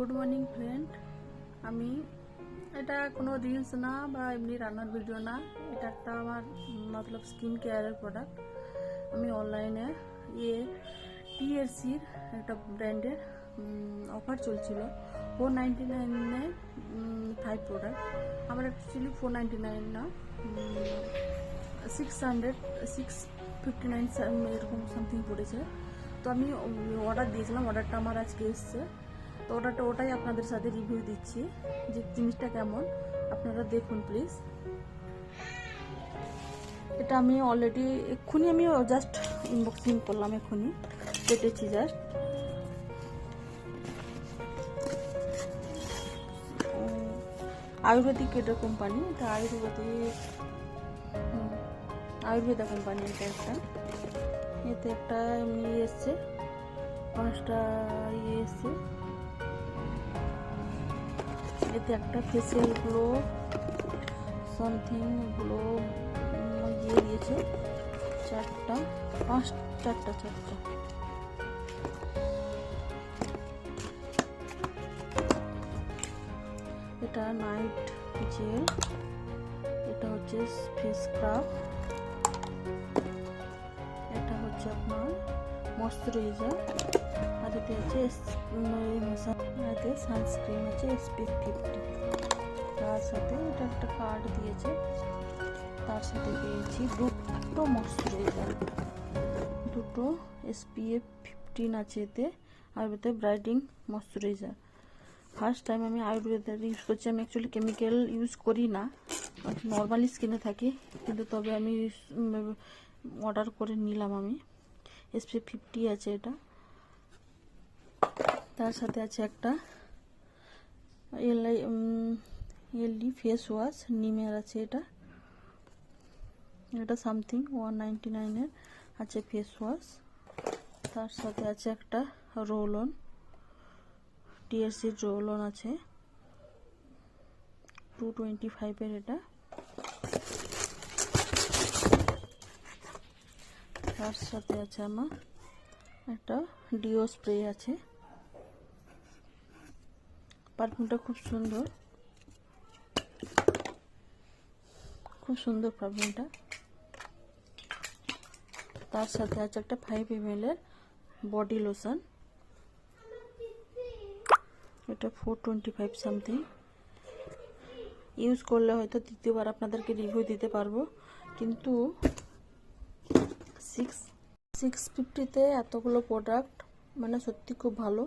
Good morning friend. আমি এটা কোনো রিলস না বা এমনি রান্নার ভিডিও না, এটা একটা আমার মতলব স্কিন কেয়ারের প্রোডাক্ট। আমি অনলাইনে টিএসসির একটা ব্র্যান্ডের অফার চলছিল 499-এ 5 প্রোডাক্ট। আমার অ্যাকচুয়ালি 499 না, 659 এরকম সামথিং পড়েছে। তো আমি অর্ডার দিয়েছিলাম, অর্ডারটা আমার আজকে এসছে। তো ওটাই আপনাদের সাথে রিভিউ দিচ্ছি যে জিনিসটা কেমন, আপনারা দেখুন প্লিজ। এটা আমি অলরেডি এক্ষুনি আমি জাস্ট আনবক্সিং করলাম, এক্ষুনি কেটেছি জাস্ট। আয়ুর্বেদিক এটা কোম্পানি, এটা আয়ুর্বেদা কোম্পানি। এটা একটা এতে একটা এমনি এসছে, 5টা এসছে। এতে একটা ফেসিয়াল গ্লো সামথিং গ্লো দিয়েছে, চারটা। এটা নাইট জেল, এটা হচ্ছে ফেস স্ক্রাব, এটা হচ্ছে আপনার ময়শ্চারাইজার, আর এতে আছে সানস্ক্রিন আছে SPF 50। তার সাথে এটা একটা কার্ড দিয়েছে, তার সাথে পেয়েছি দুটো ময়শ্চারাইজার, দুটো SPF 15 আছে এতে, আর এতে ব্রাইটিং ময়শ্চারাইজার। ফার্স্ট টাইম আমি আয়ুর্বেদার ইউজ করছি। আমি অ্যাকচুয়ালি কেমিক্যাল ইউজ করি না, নর্মালি স্কিনে থাকি, কিন্তু তবে আমি অর্ডার করে নিলাম। আমি SPF 50 আছে এটা। তার সাথে আছে একটা এলডি ফেস ওয়াশ, নিমের আছে এটা। এটা সামথিং 199-এর আছে ফেস ওয়াশ। তার সাথে আছে একটা রোল অন, টিএসসির রোল অন আছে 225-এর এটা। তার সাথে আছে আমার একটা ডিও স্প্রে আছে। পারফিউমটা খুব সুন্দর পারফিউমটা। তার সাথে আছে একটা 5 ml-এর বডি লোশন, এটা 425 সামথিং। ইউজ করলে হয়তো দ্বিতীয়বার আপনাদেরকে রিভিউ দিতে পারবো, কিন্তু 650-তে এতগুলো প্রোডাক্ট মানে সত্যি খুব ভালো।